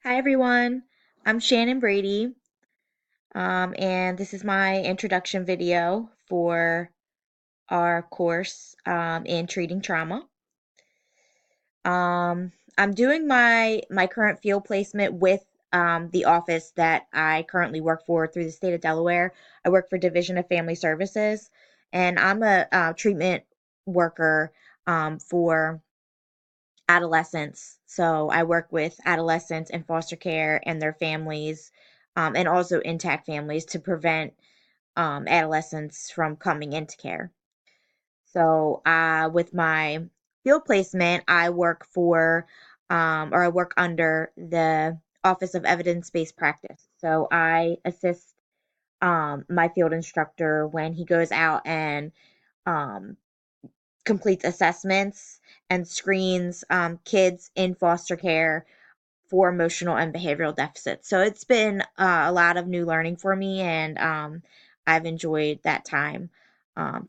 Hi everyone, I'm Shannon Brady, and this is my introduction video for our course in treating trauma. I'm doing my current field placement with the office that I currently work for through the state of Delaware. I work for Division of Family Services, and I'm a treatment worker for adolescents. So I work with adolescents in foster care and their families, and also intact families to prevent adolescents from coming into care. So with my field placement, I work for, or I work under the Office of Evidence Based Practice. So I assist my field instructor when he goes out and um, completes assessments and screens kids in foster care for emotional and behavioral deficits. So it's been a lot of new learning for me, and I've enjoyed that time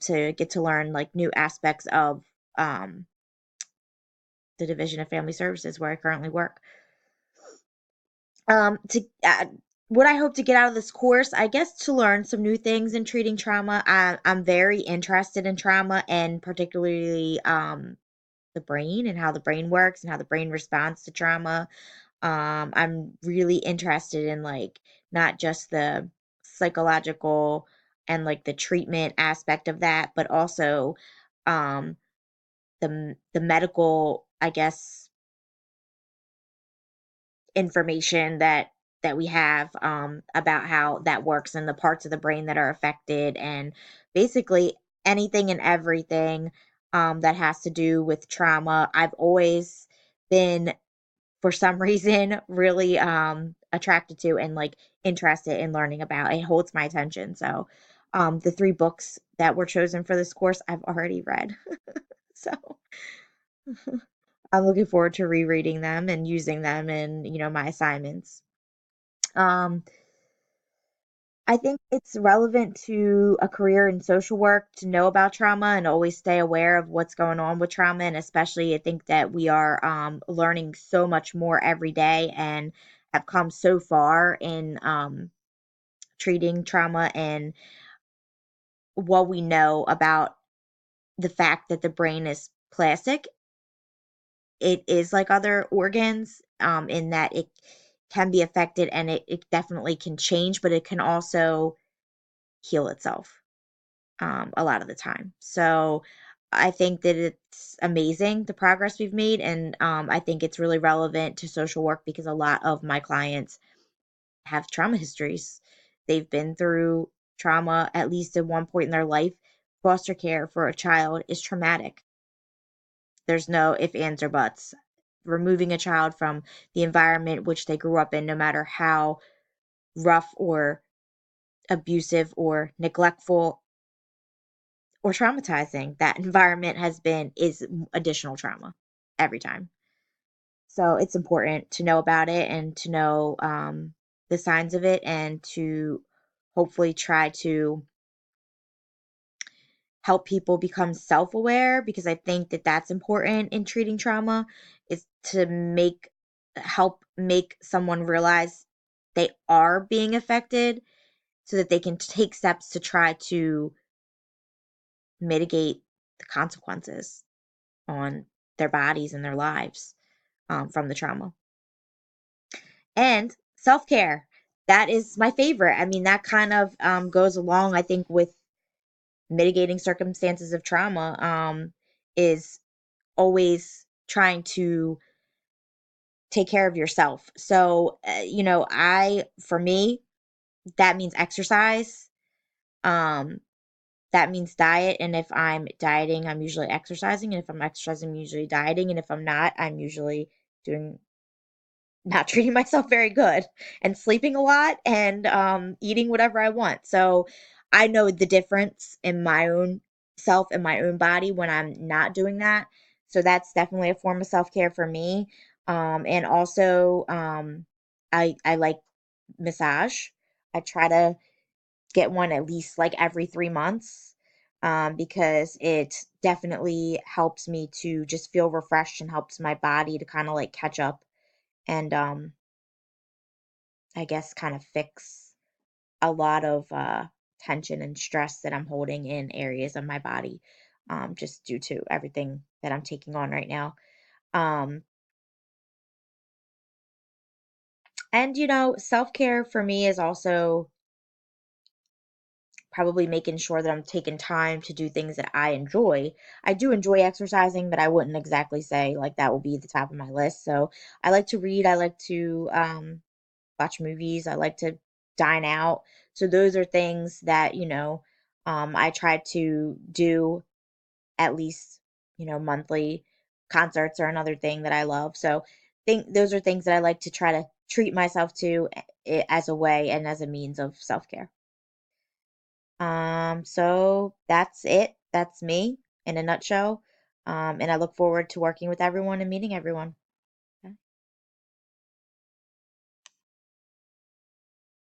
to get to learn like new aspects of um, the Division of Family Services where I currently work. To What I hope to get out of this course, I guess, to learn some new things in treating trauma. I'm very interested in trauma and particularly the brain and how the brain works and how the brain responds to trauma. I'm really interested in like not just the psychological and like the treatment aspect of that, but also um, the medical, I guess, information that we have about how that works and the parts of the brain that are affected, and basically anything and everything that has to do with trauma. I've always been, for some reason, really attracted to and like interested in learning about. It holds my attention. So the three books that were chosen for this course I've already read. So I'm looking forward to rereading them and using them in, my assignments. um I think it's relevant to a career in social work to know about trauma and always stay aware of what's going on with trauma. And especially, I think that we are learning so much more every day and have come so far in treating trauma, and what we know about the fact that the brain is plastic. It is like other organs in that it can be affected, and it definitely can change, but it can also heal itself a lot of the time. So I think that it's amazing the progress we've made, and I think it's really relevant to social work because a lot of my clients have trauma histories. They've been through trauma at least at one point in their life. Foster care for a child is traumatic. There's no if, ands, or buts. Removing a child from the environment which they grew up in, no matter how rough or abusive or neglectful or traumatizing that environment has been, is additional trauma every time. So it's important to know about it and to know the signs of it, and to hopefully try to help people become self-aware, because I think that that's important in treating trauma, is to help make someone realize they are being affected so that they can take steps to try to mitigate the consequences on their bodies and their lives from the trauma. And self care. That is my favorite. I mean, that kind of goes along, I think, with mitigating circumstances of trauma, is always trying to take care of yourself. So, for me, that means exercise. Um, that means diet. And if I'm dieting, I'm usually exercising. And if I'm exercising, I'm usually dieting. And if I'm not, I'm usually doing not treating myself very good and sleeping a lot and eating whatever I want. So I know the difference in my own self and my own body when I'm not doing that. So that's definitely a form of self care for me. And also, I like massage. I try to get one at least like every 3 months, because it definitely helps me to just feel refreshed and helps my body to kind of like catch up and I guess, kind of fix a lot of tension and stress that I'm holding in areas of my body, just due to everything that I'm taking on right now. Um, and, self care for me is also probably making sure that I'm taking time to do things that I enjoy. I do enjoy exercising, but I wouldn't exactly say like that will be the top of my list. So I like to read, I like to watch movies, I like to dine out. So those are things that, I try to do at least, monthly. Concerts are another thing that I love. So think those are things that I like to try to treat myself to as a way and as a means of self-care. So that's it. That's me in a nutshell. And I look forward to working with everyone and meeting everyone.